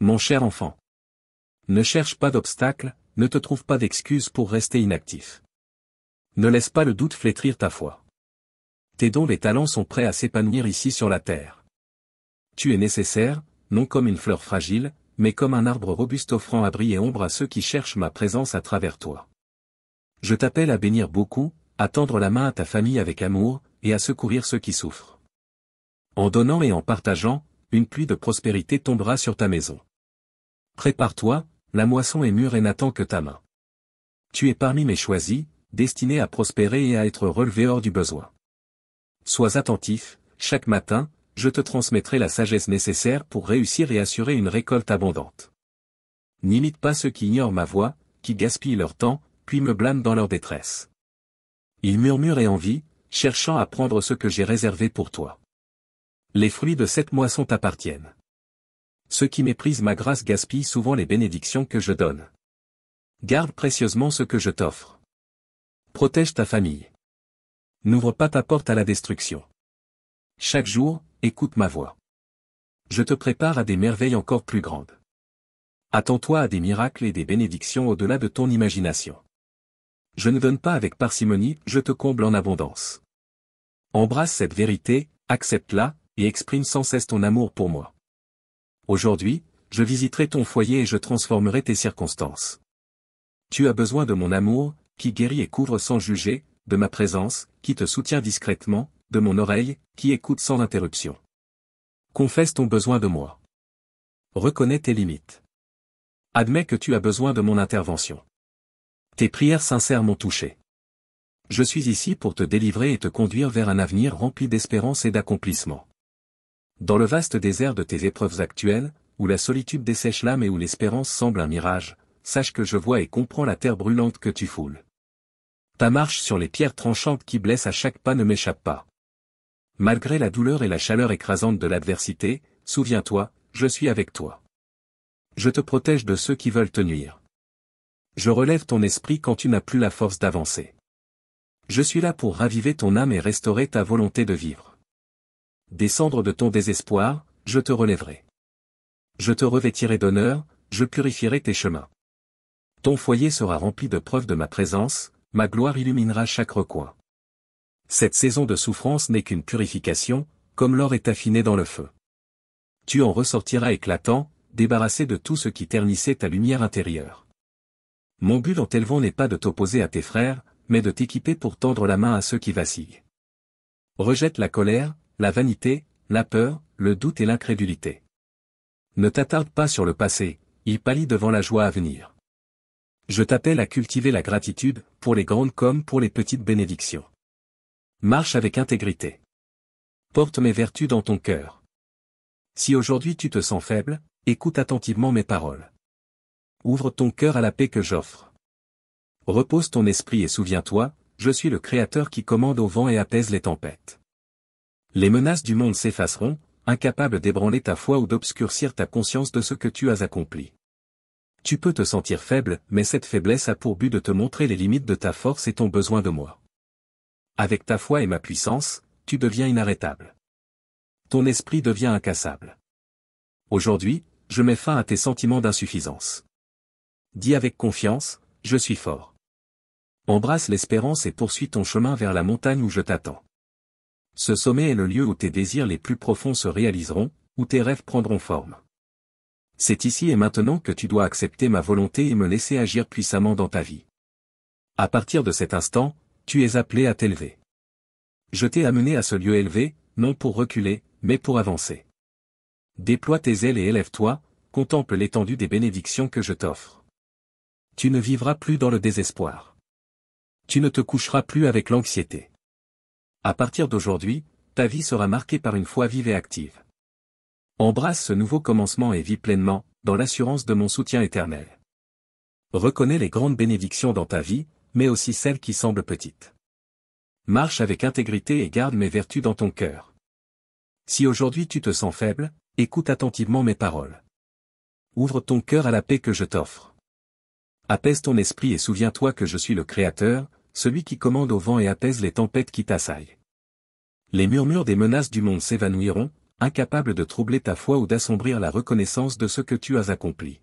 Mon cher enfant. Ne cherche pas d'obstacles, ne te trouve pas d'excuses pour rester inactif. Ne laisse pas le doute flétrir ta foi. Tes dons et talents sont prêts à s'épanouir ici sur la terre. Tu es nécessaire, non comme une fleur fragile, mais comme un arbre robuste offrant abri et ombre à ceux qui cherchent ma présence à travers toi. Je t'appelle à bénir beaucoup, à tendre la main à ta famille avec amour, et à secourir ceux qui souffrent. En donnant et en partageant, une pluie de prospérité tombera sur ta maison. Prépare-toi, la moisson est mûre et n'attend que ta main. Tu es parmi mes choisis, destiné à prospérer et à être relevé hors du besoin. Sois attentif, chaque matin, je te transmettrai la sagesse nécessaire pour réussir et assurer une récolte abondante. N'imite pas ceux qui ignorent ma voix, qui gaspillent leur temps, puis me blâment dans leur détresse. Ils murmurent et envient, cherchant à prendre ce que j'ai réservé pour toi. Les fruits de cette moisson t'appartiennent. Ceux qui méprisent ma grâce gaspillent souvent les bénédictions que je donne. Garde précieusement ce que je t'offre. Protège ta famille. N'ouvre pas ta porte à la destruction. Chaque jour, écoute ma voix. Je te prépare à des merveilles encore plus grandes. Attends-toi à des miracles et des bénédictions au-delà de ton imagination. Je ne donne pas avec parcimonie, je te comble en abondance. Embrasse cette vérité, accepte-la, et exprime sans cesse ton amour pour moi. Aujourd'hui, je visiterai ton foyer et je transformerai tes circonstances. Tu as besoin de mon amour, qui guérit et couvre sans juger, de ma présence, qui te soutient discrètement, de mon oreille, qui écoute sans interruption. Confesse ton besoin de moi. Reconnais tes limites. Admets que tu as besoin de mon intervention. Tes prières sincères m'ont touché. Je suis ici pour te délivrer et te conduire vers un avenir rempli d'espérance et d'accomplissement. Dans le vaste désert de tes épreuves actuelles, où la solitude dessèche l'âme et où l'espérance semble un mirage, sache que je vois et comprends la terre brûlante que tu foules. Ta marche sur les pierres tranchantes qui blessent à chaque pas ne m'échappe pas. Malgré la douleur et la chaleur écrasante de l'adversité, souviens-toi, je suis avec toi. Je te protège de ceux qui veulent te nuire. Je relève ton esprit quand tu n'as plus la force d'avancer. Je suis là pour raviver ton âme et restaurer ta volonté de vivre. Des cendres de ton désespoir, je te relèverai. Je te revêtirai d'honneur, je purifierai tes chemins. Ton foyer sera rempli de preuves de ma présence, ma gloire illuminera chaque recoin. Cette saison de souffrance n'est qu'une purification, comme l'or est affiné dans le feu. Tu en ressortiras éclatant, débarrassé de tout ce qui ternissait ta lumière intérieure. Mon but en t'élevant n'est pas de t'opposer à tes frères, mais de t'équiper pour tendre la main à ceux qui vacillent. Rejette la colère, la vanité, la peur, le doute et l'incrédulité. Ne t'attarde pas sur le passé, il pâlit devant la joie à venir. Je t'appelle à cultiver la gratitude, pour les grandes comme pour les petites bénédictions. Marche avec intégrité. Porte mes vertus dans ton cœur. Si aujourd'hui tu te sens faible, écoute attentivement mes paroles. Ouvre ton cœur à la paix que j'offre. Repose ton esprit et souviens-toi, je suis le Créateur qui commande au vent et apaise les tempêtes. Les menaces du monde s'effaceront, incapables d'ébranler ta foi ou d'obscurcir ta conscience de ce que tu as accompli. Tu peux te sentir faible, mais cette faiblesse a pour but de te montrer les limites de ta force et ton besoin de moi. Avec ta foi et ma puissance, tu deviens inarrêtable. Ton esprit devient incassable. Aujourd'hui, je mets fin à tes sentiments d'insuffisance. Dis avec confiance, je suis fort. Embrasse l'espérance et poursuis ton chemin vers la montagne où je t'attends. Ce sommet est le lieu où tes désirs les plus profonds se réaliseront, où tes rêves prendront forme. C'est ici et maintenant que tu dois accepter ma volonté et me laisser agir puissamment dans ta vie. À partir de cet instant, tu es appelé à t'élever. Je t'ai amené à ce lieu élevé, non pour reculer, mais pour avancer. Déploie tes ailes et élève-toi, contemple l'étendue des bénédictions que je t'offre. Tu ne vivras plus dans le désespoir. Tu ne te coucheras plus avec l'anxiété. À partir d'aujourd'hui, ta vie sera marquée par une foi vive et active. Embrasse ce nouveau commencement et vis pleinement, dans l'assurance de mon soutien éternel. Reconnais les grandes bénédictions dans ta vie, mais aussi celles qui semblent petites. Marche avec intégrité et garde mes vertus dans ton cœur. Si aujourd'hui tu te sens faible, écoute attentivement mes paroles. Ouvre ton cœur à la paix que je t'offre. Apaise ton esprit et souviens-toi que je suis le Créateur, celui qui commande au vent et apaise les tempêtes qui t'assaillent. Les murmures des menaces du monde s'évanouiront, incapable de troubler ta foi ou d'assombrir la reconnaissance de ce que tu as accompli.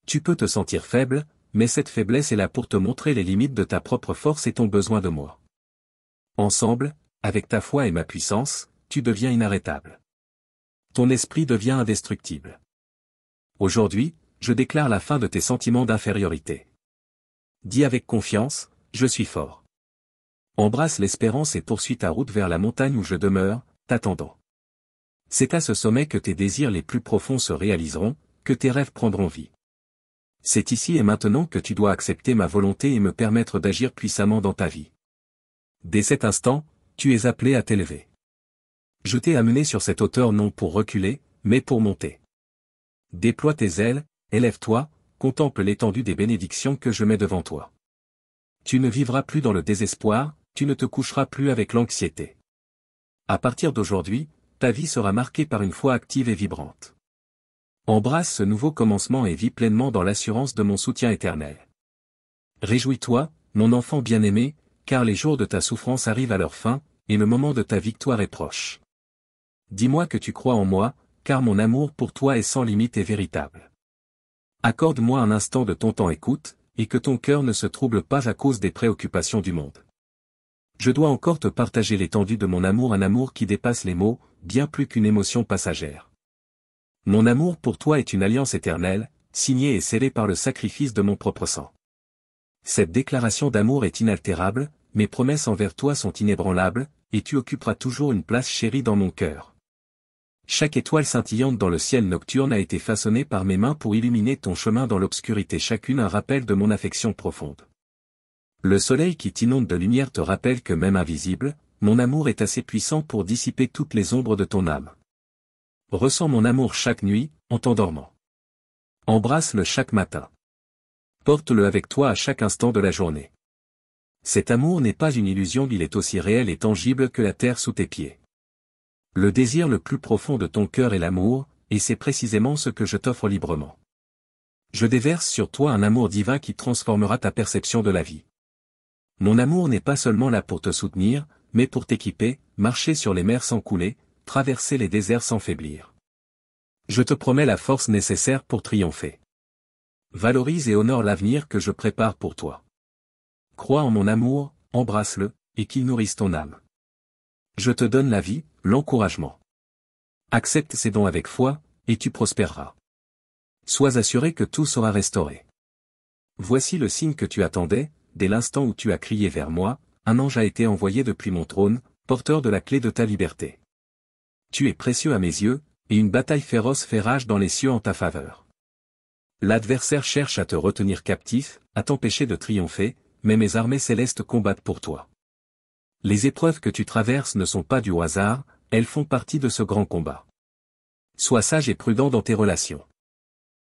Tu peux te sentir faible, mais cette faiblesse est là pour te montrer les limites de ta propre force et ton besoin de moi. Ensemble, avec ta foi et ma puissance, tu deviens inarrêtable. Ton esprit devient indestructible. Aujourd'hui, je déclare la fin de tes sentiments d'infériorité. Dis avec confiance, je suis fort. Embrasse l'espérance et poursuis ta route vers la montagne où je demeure, t'attendant. C'est à ce sommet que tes désirs les plus profonds se réaliseront, que tes rêves prendront vie. C'est ici et maintenant que tu dois accepter ma volonté et me permettre d'agir puissamment dans ta vie. Dès cet instant, tu es appelé à t'élever. Je t'ai amené sur cette hauteur non pour reculer, mais pour monter. Déploie tes ailes, élève-toi, contemple l'étendue des bénédictions que je mets devant toi. Tu ne vivras plus dans le désespoir, tu ne te coucheras plus avec l'anxiété. À partir d'aujourd'hui, ta vie sera marquée par une foi active et vibrante. Embrasse ce nouveau commencement et vis pleinement dans l'assurance de mon soutien éternel. Réjouis-toi, mon enfant bien-aimé, car les jours de ta souffrance arrivent à leur fin, et le moment de ta victoire est proche. Dis-moi que tu crois en moi, car mon amour pour toi est sans limite et véritable. Accorde-moi un instant de ton temps écoute, et que ton cœur ne se trouble pas à cause des préoccupations du monde. Je dois encore te partager l'étendue de mon amour, un amour qui dépasse les mots, bien plus qu'une émotion passagère. Mon amour pour toi est une alliance éternelle, signée et scellée par le sacrifice de mon propre sang. Cette déclaration d'amour est inaltérable, mes promesses envers toi sont inébranlables, et tu occuperas toujours une place chérie dans mon cœur. Chaque étoile scintillante dans le ciel nocturne a été façonnée par mes mains pour illuminer ton chemin dans l'obscurité, chacune un rappel de mon affection profonde. Le soleil qui t'inonde de lumière te rappelle que même invisible, mon amour est assez puissant pour dissiper toutes les ombres de ton âme. Ressens mon amour chaque nuit, en t'endormant. Embrasse-le chaque matin. Porte-le avec toi à chaque instant de la journée. Cet amour n'est pas une illusion, il est aussi réel et tangible que la terre sous tes pieds. Le désir le plus profond de ton cœur est l'amour, et c'est précisément ce que je t'offre librement. Je déverse sur toi un amour divin qui transformera ta perception de la vie. Mon amour n'est pas seulement là pour te soutenir, mais pour t'équiper, marcher sur les mers sans couler, traverser les déserts sans faiblir. Je te promets la force nécessaire pour triompher. Valorise et honore l'avenir que je prépare pour toi. Crois en mon amour, embrasse-le, et qu'il nourrisse ton âme. Je te donne la vie, l'encouragement. Accepte ces dons avec foi, et tu prospéreras. Sois assuré que tout sera restauré. Voici le signe que tu attendais, dès l'instant où tu as crié vers moi, un ange a été envoyé depuis mon trône, porteur de la clé de ta liberté. Tu es précieux à mes yeux, et une bataille féroce fait rage dans les cieux en ta faveur. L'adversaire cherche à te retenir captif, à t'empêcher de triompher, mais mes armées célestes combattent pour toi. Les épreuves que tu traverses ne sont pas du hasard, elles font partie de ce grand combat. Sois sage et prudent dans tes relations.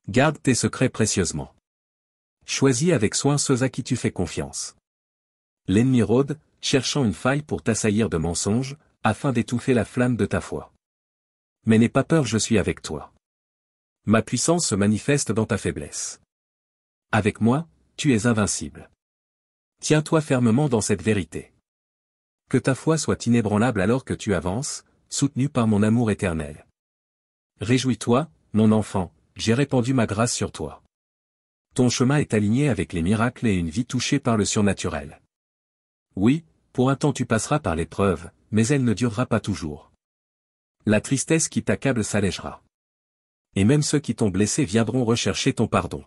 Garde tes secrets précieusement. Choisis avec soin ceux à qui tu fais confiance. L'ennemi rôde, cherchant une faille pour t'assaillir de mensonges, afin d'étouffer la flamme de ta foi. Mais n'aie pas peur, je suis avec toi. Ma puissance se manifeste dans ta faiblesse. Avec moi, tu es invincible. Tiens-toi fermement dans cette vérité. Que ta foi soit inébranlable alors que tu avances, soutenu par mon amour éternel. Réjouis-toi, mon enfant, j'ai répandu ma grâce sur toi. Ton chemin est aligné avec les miracles et une vie touchée par le surnaturel. Oui, pour un temps tu passeras par l'épreuve, mais elle ne durera pas toujours. La tristesse qui t'accable s'allégera. Et même ceux qui t'ont blessé viendront rechercher ton pardon.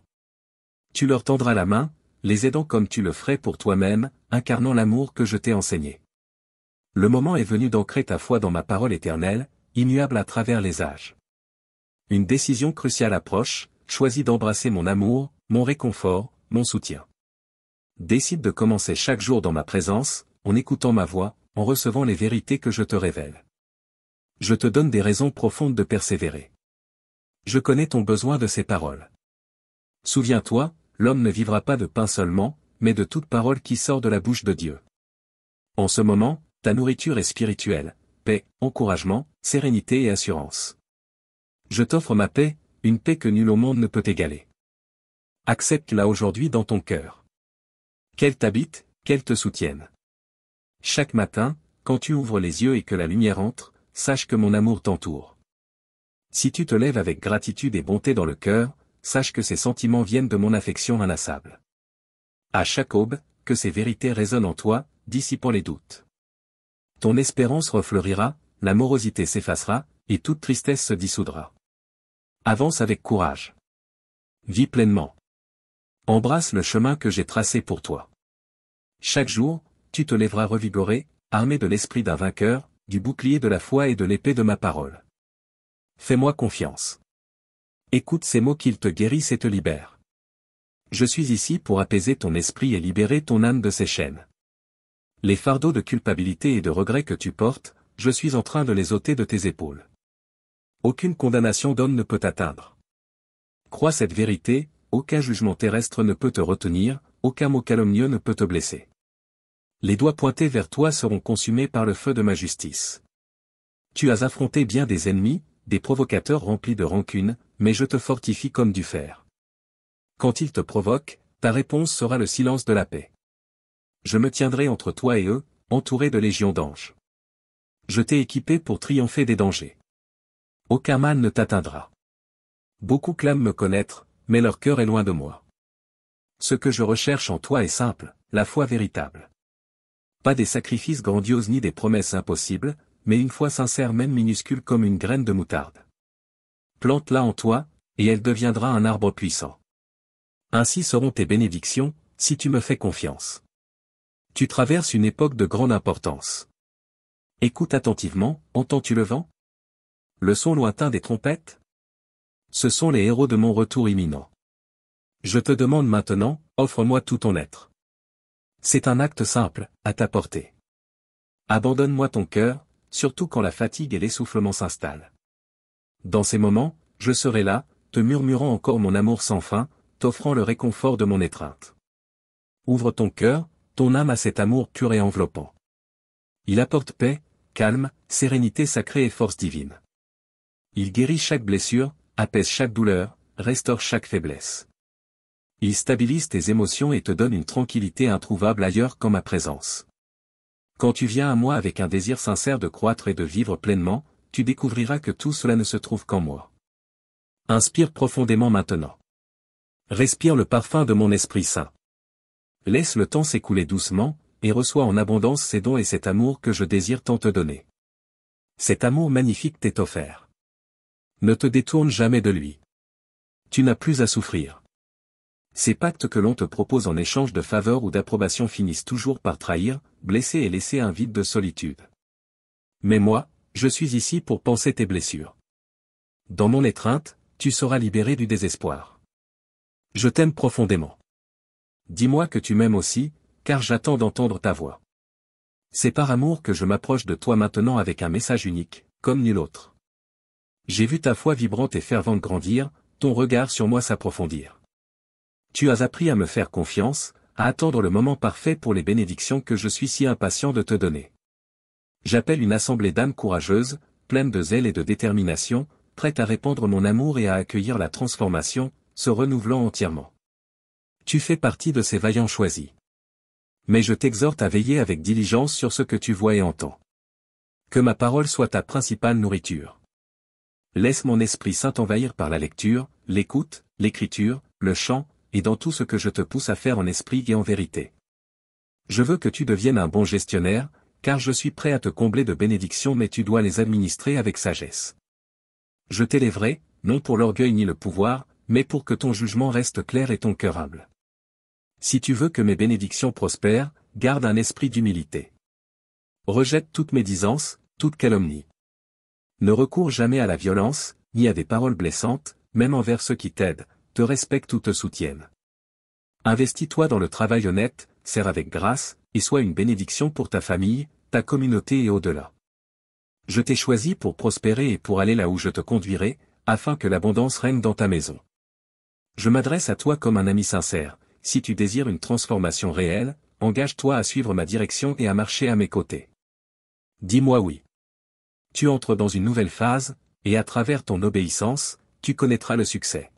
Tu leur tendras la main, les aidant comme tu le ferais pour toi-même, incarnant l'amour que je t'ai enseigné. Le moment est venu d'ancrer ta foi dans ma parole éternelle, immuable à travers les âges. Une décision cruciale approche, choisis d'embrasser mon amour, mon réconfort, mon soutien. Décide de commencer chaque jour dans ma présence, en écoutant ma voix, en recevant les vérités que je te révèle. Je te donne des raisons profondes de persévérer. Je connais ton besoin de ces paroles. Souviens-toi, l'homme ne vivra pas de pain seulement, mais de toute parole qui sort de la bouche de Dieu. En ce moment, ta nourriture est spirituelle, paix, encouragement, sérénité et assurance. Je t'offre ma paix, une paix que nul au monde ne peut égaler. Accepte-la aujourd'hui dans ton cœur. Qu'elle t'habite, qu'elle te soutienne. Chaque matin, quand tu ouvres les yeux et que la lumière entre, sache que mon amour t'entoure. Si tu te lèves avec gratitude et bonté dans le cœur, sache que ces sentiments viennent de mon affection inlassable. À chaque aube, que ces vérités résonnent en toi, dissipant les doutes. Ton espérance refleurira, la morosité s'effacera, et toute tristesse se dissoudra. Avance avec courage. Vis pleinement. Embrasse le chemin que j'ai tracé pour toi. Chaque jour, tu te lèveras revigoré, armé de l'esprit d'un vainqueur, du bouclier de la foi et de l'épée de ma parole. Fais-moi confiance. Écoute ces mots qu'ils te guérissent et te libèrent. Je suis ici pour apaiser ton esprit et libérer ton âme de ses chaînes. Les fardeaux de culpabilité et de regret que tu portes, je suis en train de les ôter de tes épaules. Aucune condamnation d'homme ne peut t'atteindre. Crois cette vérité, aucun jugement terrestre ne peut te retenir, aucun mot calomnieux ne peut te blesser. Les doigts pointés vers toi seront consumés par le feu de ma justice. Tu as affronté bien des ennemis, des provocateurs remplis de rancune, mais je te fortifie comme du fer. Quand ils te provoquent, ta réponse sera le silence de la paix. Je me tiendrai entre toi et eux, entouré de légions d'anges. Je t'ai équipé pour triompher des dangers. Aucun mal ne t'atteindra. Beaucoup clament me connaître, mais leur cœur est loin de moi. Ce que je recherche en toi est simple, la foi véritable. Pas des sacrifices grandioses ni des promesses impossibles, mais une foi sincère même minuscule comme une graine de moutarde. Plante-la en toi, et elle deviendra un arbre puissant. Ainsi seront tes bénédictions, si tu me fais confiance. Tu traverses une époque de grande importance. Écoute attentivement, entends-tu le vent? Le son lointain des trompettes? Ce sont les héros de mon retour imminent. Je te demande maintenant, offre-moi tout ton être. C'est un acte simple, à ta portée. Abandonne-moi ton cœur, surtout quand la fatigue et l'essoufflement s'installent. Dans ces moments, je serai là, te murmurant encore mon amour sans fin, t'offrant le réconfort de mon étreinte. Ouvre ton cœur, ton âme à cet amour pur et enveloppant. Il apporte paix, calme, sérénité sacrée et force divine. Il guérit chaque blessure, apaise chaque douleur, restaure chaque faiblesse. Il stabilise tes émotions et te donne une tranquillité introuvable ailleurs qu'en ma présence. Quand tu viens à moi avec un désir sincère de croître et de vivre pleinement, tu découvriras que tout cela ne se trouve qu'en moi. Inspire profondément maintenant. Respire le parfum de mon Esprit Saint. Laisse le temps s'écouler doucement, et reçois en abondance ces dons et cet amour que je désire tant te donner. Cet amour magnifique t'est offert. Ne te détourne jamais de lui. Tu n'as plus à souffrir. Ces pactes que l'on te propose en échange de faveurs ou d'approbation finissent toujours par trahir, blesser et laisser un vide de solitude. Mais moi, je suis ici pour panser tes blessures. Dans mon étreinte, tu seras libéré du désespoir. Je t'aime profondément. Dis-moi que tu m'aimes aussi, car j'attends d'entendre ta voix. C'est par amour que je m'approche de toi maintenant avec un message unique, comme nul autre. J'ai vu ta foi vibrante et fervente grandir, ton regard sur moi s'approfondir. Tu as appris à me faire confiance, à attendre le moment parfait pour les bénédictions que je suis si impatient de te donner. J'appelle une assemblée d'âmes courageuses, pleines de zèle et de détermination, prêtes à répandre mon amour et à accueillir la transformation, se renouvelant entièrement. Tu fais partie de ces vaillants choisis. Mais je t'exhorte à veiller avec diligence sur ce que tu vois et entends. Que ma parole soit ta principale nourriture. Laisse mon Esprit Saint t'envahir par la lecture, l'écoute, l'écriture, le chant, et dans tout ce que je te pousse à faire en esprit et en vérité. Je veux que tu deviennes un bon gestionnaire, car je suis prêt à te combler de bénédictions mais tu dois les administrer avec sagesse. Je t'élèverai, non pour l'orgueil ni le pouvoir, mais pour que ton jugement reste clair et ton cœur humble. Si tu veux que mes bénédictions prospèrent, garde un esprit d'humilité. Rejette toute médisance, toute calomnie. Ne recours jamais à la violence, ni à des paroles blessantes, même envers ceux qui t'aident, te respectent ou te soutiennent. Investis-toi dans le travail honnête, sers avec grâce, et sois une bénédiction pour ta famille, ta communauté et au-delà. Je t'ai choisi pour prospérer et pour aller là où je te conduirai, afin que l'abondance règne dans ta maison. Je m'adresse à toi comme un ami sincère, si tu désires une transformation réelle, engage-toi à suivre ma direction et à marcher à mes côtés. Dis-moi oui. Tu entres dans une nouvelle phase, et à travers ton obéissance, tu connaîtras le succès.